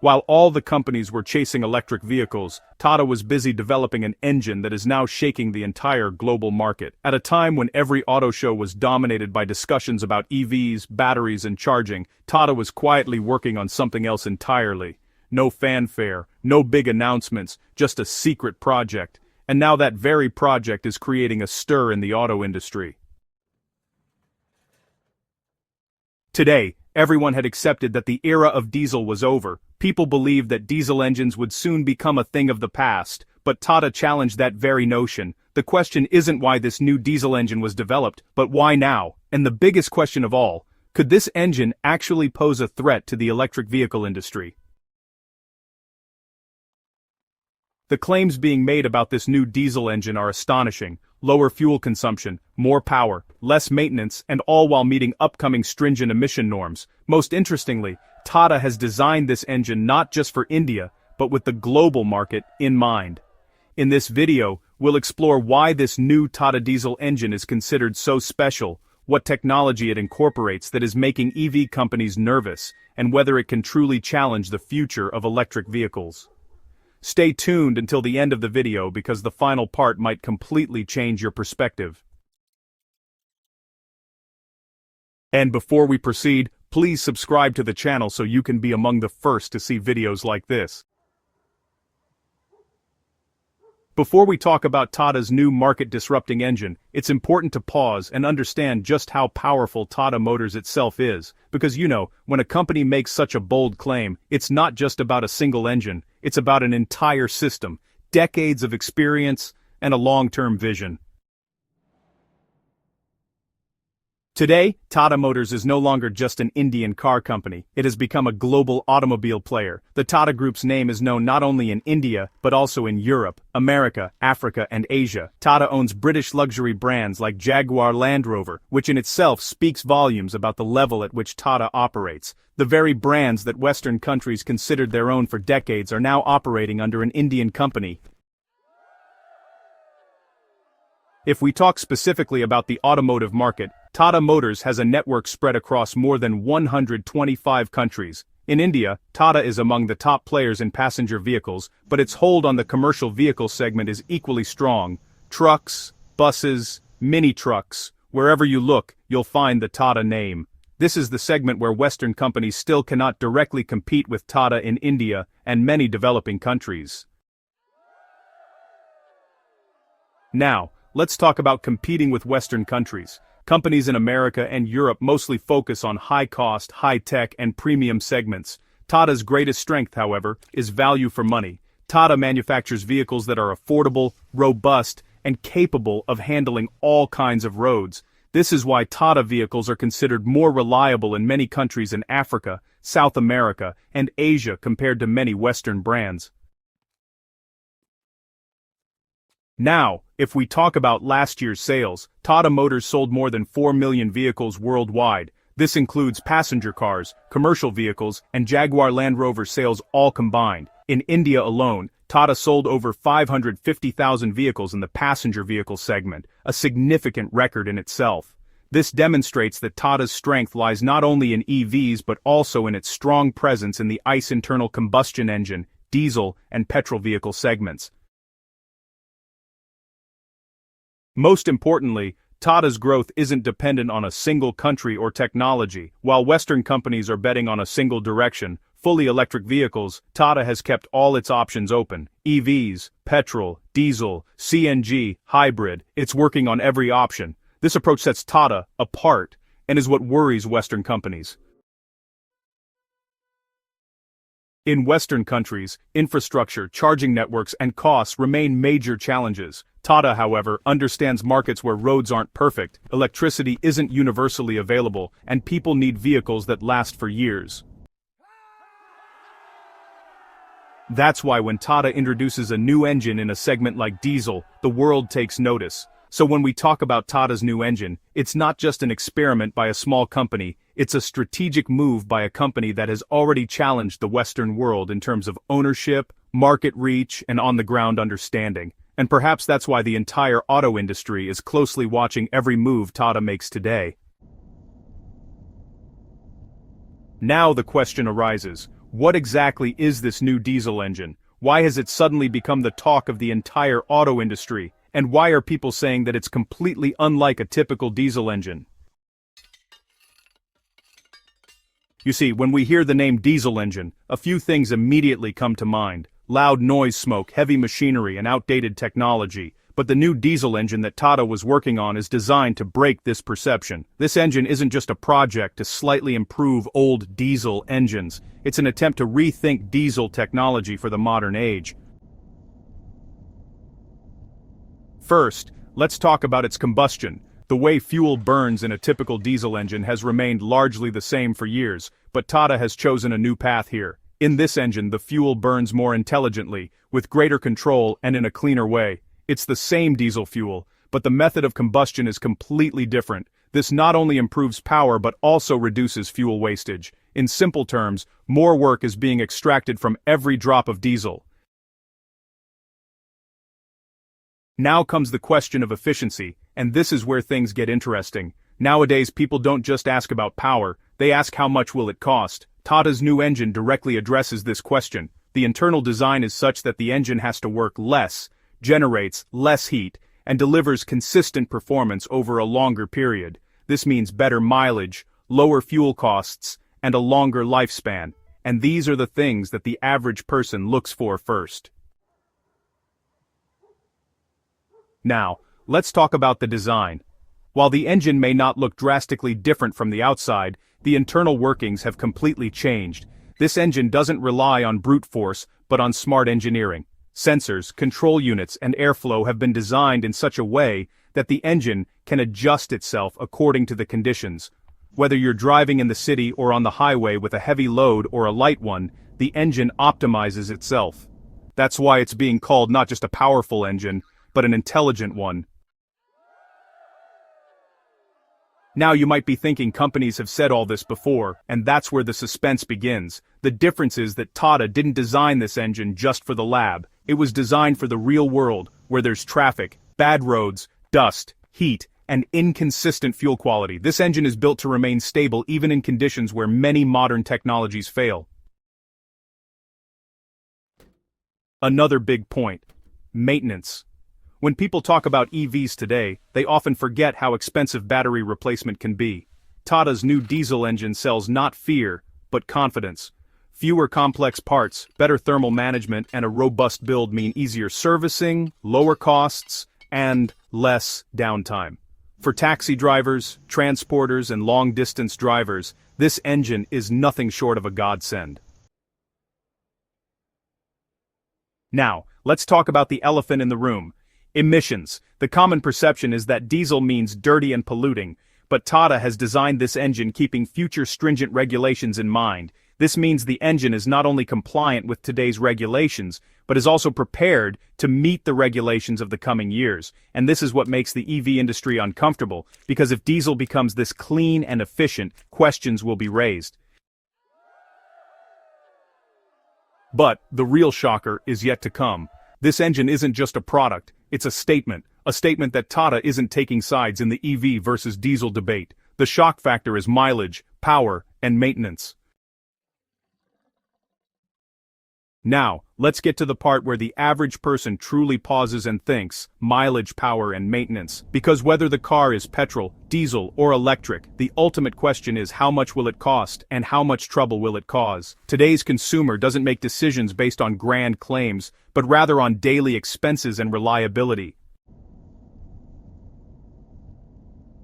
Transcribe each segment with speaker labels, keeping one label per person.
Speaker 1: While all the companies were chasing electric vehicles, Tata was busy developing an engine that is now shaking the entire global market. At a time when every auto show was dominated by discussions about EVs, batteries and charging, Tata was quietly working on something else entirely. No fanfare, no big announcements, just a secret project. And now that very project is creating a stir in the auto industry. Today, everyone had accepted that the era of diesel was over. People believed that diesel engines would soon become a thing of the past, but Tata challenged that very notion. The question isn't why this new diesel engine was developed, but why now? And the biggest question of all, could this engine actually pose a threat to the electric vehicle industry? The claims being made about this new diesel engine are astonishing. Lower fuel consumption, more power, less maintenance, and all while meeting upcoming stringent emission norms. Most interestingly, Tata has designed this engine not just for India, but with the global market in mind. In this video, we'll explore why this new Tata diesel engine is considered so special, what technology it incorporates that is making EV companies nervous, and whether it can truly challenge the future of electric vehicles. Stay tuned until the end of the video because the final part might completely change your perspective. And before we proceed, please subscribe to the channel so you can be among the first to see videos like this. Before we talk about Tata's new market-disrupting engine, it's important to pause and understand just how powerful Tata Motors itself is, because when a company makes such a bold claim, it's not just about a single engine, it's about an entire system, decades of experience, and a long-term vision. Today, Tata Motors is no longer just an Indian car company, it has become a global automobile player. The Tata Group's name is known not only in India, but also in Europe, America, Africa, and Asia. Tata owns British luxury brands like Jaguar Land Rover, which in itself speaks volumes about the level at which Tata operates. The very brands that Western countries considered their own for decades are now operating under an Indian company. If we talk specifically about the automotive market, Tata Motors has a network spread across more than 125 countries. In India, Tata is among the top players in passenger vehicles, but its hold on the commercial vehicle segment is equally strong. Trucks, buses, mini trucks, wherever you look, you'll find the Tata name. This is the segment where Western companies still cannot directly compete with Tata in India and many developing countries. Now, let's talk about competing with Western countries. Companies in America and Europe mostly focus on high-cost, high-tech, and premium segments. Tata's greatest strength, however, is value for money. Tata manufactures vehicles that are affordable, robust, and capable of handling all kinds of roads. This is why Tata vehicles are considered more reliable in many countries in Africa, South America, and Asia compared to many Western brands. Now, if we talk about last year's sales, Tata Motors sold more than 4 million vehicles worldwide. This includes passenger cars, commercial vehicles, and Jaguar Land Rover sales all combined. In India alone, Tata sold over 550,000 vehicles in the passenger vehicle segment, a significant record in itself. This demonstrates that Tata's strength lies not only in EVs but also in its strong presence in the ICE internal combustion engine, diesel, and petrol vehicle segments. Most importantly, Tata's growth isn't dependent on a single country or technology. While Western companies are betting on a single direction, fully electric vehicles, Tata has kept all its options open. EVs, petrol, diesel, CNG, hybrid, it's working on every option. This approach sets Tata apart and is what worries Western companies. In Western countries, infrastructure, charging networks, and costs remain major challenges. Tata, however, understands markets where roads aren't perfect, electricity isn't universally available, and people need vehicles that last for years. That's why when Tata introduces a new engine in a segment like diesel, the world takes notice. So when we talk about Tata's new engine, it's not just an experiment by a small company, it's a strategic move by a company that has already challenged the Western world in terms of ownership, market reach, and on-the-ground understanding. And perhaps that's why the entire auto industry is closely watching every move Tata makes today. Now the question arises, What exactly is this new diesel engine? Why has it suddenly become the talk of the entire auto industry? And why are people saying that it's completely unlike a typical diesel engine? You see, when we hear the name diesel engine, a few things immediately come to mind. Loud noise smoke, heavy machinery, and outdated technology. But the new diesel engine that Tata was working on is designed to break this perception. This engine isn't just a project to slightly improve old diesel engines. It's an attempt to rethink diesel technology for the modern age. First, let's talk about its combustion. The way fuel burns in a typical diesel engine has remained largely the same for years, but Tata has chosen a new path here. In this engine, the fuel burns more intelligently, with greater control and in a cleaner way. It's the same diesel fuel, but the method of combustion is completely different. This not only improves power but also reduces fuel wastage. In simple terms, more work is being extracted from every drop of diesel. Now comes the question of efficiency, and this is where things get interesting. Nowadays people don't just ask about power, they ask how much will it cost. Tata's new engine directly addresses this question. The internal design is such that the engine has to work less, generates less heat, and delivers consistent performance over a longer period. This means better mileage, lower fuel costs, and a longer lifespan. And these are the things that the average person looks for first. Now, let's talk about the design. While the engine may not look drastically different from the outside, the internal workings have completely changed. This engine doesn't rely on brute force, but on smart engineering. Sensors, control units, and airflow have been designed in such a way that the engine can adjust itself according to the conditions. Whether you're driving in the city or on the highway with a heavy load or a light one, the engine optimizes itself. That's why it's being called not just a powerful engine, but an intelligent one. Now you might be thinking companies have said all this before, and that's where the suspense begins. The difference is that Tata didn't design this engine just for the lab. It was designed for the real world, where there's traffic, bad roads, dust, heat, and inconsistent fuel quality. This engine is built to remain stable even in conditions where many modern technologies fail. Another big point: maintenance. When people talk about EVs today, they often forget how expensive battery replacement can be. Tata's new diesel engine sells not fear, but confidence. Fewer complex parts, better thermal management, and a robust build mean easier servicing, lower costs, and less downtime. For taxi drivers, transporters, and long-distance drivers, this engine is nothing short of a godsend. Now, let's talk about the elephant in the room: emissions. The common perception is that diesel means dirty and polluting, but Tata has designed this engine keeping future stringent regulations in mind. This means the engine is not only compliant with today's regulations, but is also prepared to meet the regulations of the coming years. And this is what makes the EV industry uncomfortable, because if diesel becomes this clean and efficient, questions will be raised. But the real shocker is yet to come. This engine isn't just a product, it's a statement that Tata isn't taking sides in the EV versus diesel debate. The shock factor is mileage, power, and maintenance. Now, let's get to the part where the average person truly pauses and thinks: mileage, power, and maintenance. Because whether the car is petrol, diesel, or electric, the ultimate question is how much will it cost and how much trouble will it cause. Today's consumer doesn't make decisions based on grand claims, but rather on daily expenses and reliability.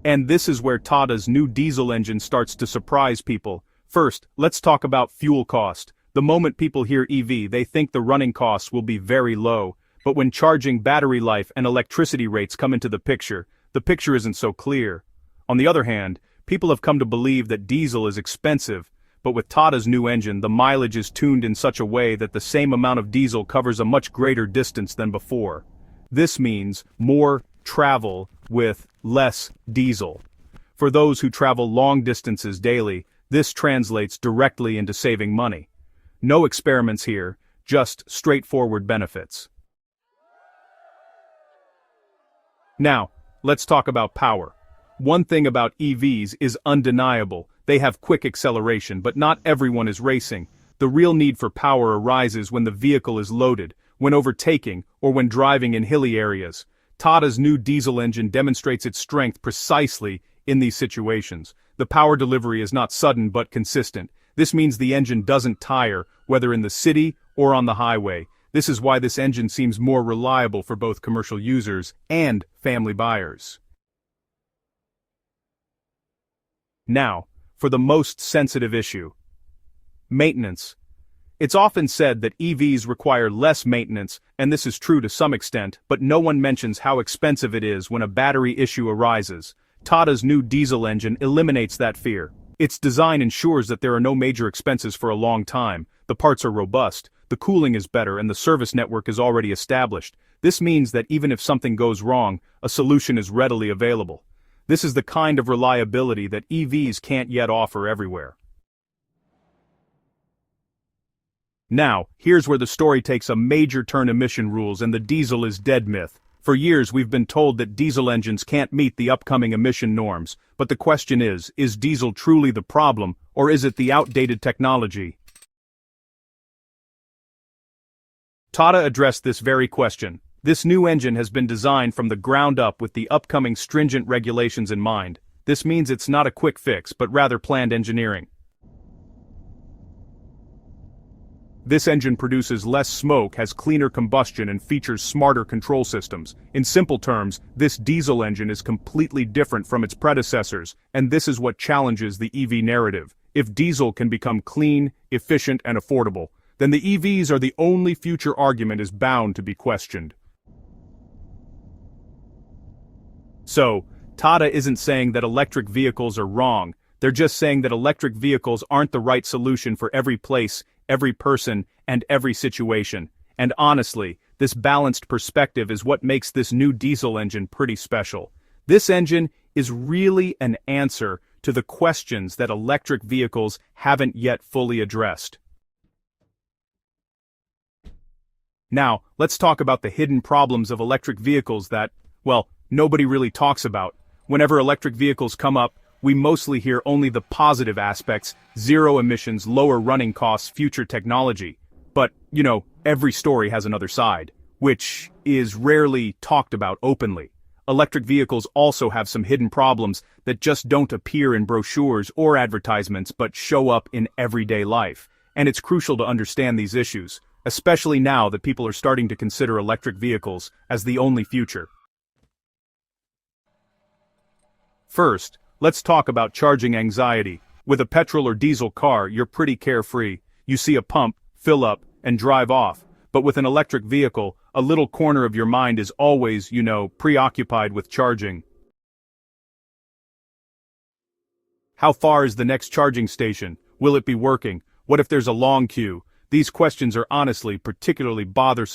Speaker 1: And this is where Tata's new diesel engine starts to surprise people. First, let's talk about fuel cost. The moment people hear EV, they think the running costs will be very low, but when charging, battery life, and electricity rates come into the picture isn't so clear. On the other hand, people have come to believe that diesel is expensive, but with Tata's new engine, the mileage is tuned in such a way that the same amount of diesel covers a much greater distance than before. This means more travel with less diesel. For those who travel long distances daily, this translates directly into saving money. No experiments here, just straightforward benefits. Now, let's talk about power. One thing about EVs is undeniable: they have quick acceleration, but not everyone is racing. The real need for power arises when the vehicle is loaded, when overtaking, or when driving in hilly areas. Tata's new diesel engine demonstrates its strength precisely in these situations. The power delivery is not sudden but consistent. This means the engine doesn't tire, whether in the city or on the highway. This is why this engine seems more reliable for both commercial users and family buyers. Now, for the most sensitive issue. Maintenance. It's often said that EVs require less maintenance, and this is true to some extent, but no one mentions how expensive it is when a battery issue arises. Tata's new diesel engine eliminates that fear. Its design ensures that there are no major expenses for a long time, the parts are robust, the cooling is better, and the service network is already established. This means that even if something goes wrong, a solution is readily available. This is the kind of reliability that EVs can't yet offer everywhere. Now, here's where the story takes a major turn: emission rules and the diesel is dead myth. For years we've been told that diesel engines can't meet the upcoming emission norms, but the question is diesel truly the problem, or is it the outdated technology? Tata addressed this very question. This new engine has been designed from the ground up with the upcoming stringent regulations in mind. This means it's not a quick fix, but rather planned engineering. This engine produces less smoke, has cleaner combustion, and features smarter control systems. In simple terms, this diesel engine is completely different from its predecessors, and this is what challenges the EV narrative. If diesel can become clean, efficient, and affordable, then the EVs are the only future argument is bound to be questioned. So, Tata isn't saying that electric vehicles are wrong, they're just saying that electric vehicles aren't the right solution for every place, every person, and every situation. And honestly, this balanced perspective is what makes this new diesel engine pretty special. This engine is really an answer to the questions that electric vehicles haven't yet fully addressed. Now, let's talk about the hidden problems of electric vehicles that, well, nobody really talks about. Whenever electric vehicles come up, we mostly hear only the positive aspects: zero emissions, lower running costs, future technology. But, every story has another side, which is rarely talked about openly. Electric vehicles also have some hidden problems that just don't appear in brochures or advertisements but show up in everyday life. And it's crucial to understand these issues, especially now that people are starting to consider electric vehicles as the only future. First, let's talk about charging anxiety. With a petrol or diesel car, you're pretty carefree. You see a pump, fill up, and drive off. But with an electric vehicle, a little corner of your mind is always, preoccupied with charging. How far is the next charging station? Will it be working? What if there's a long queue? These questions are honestly particularly bothersome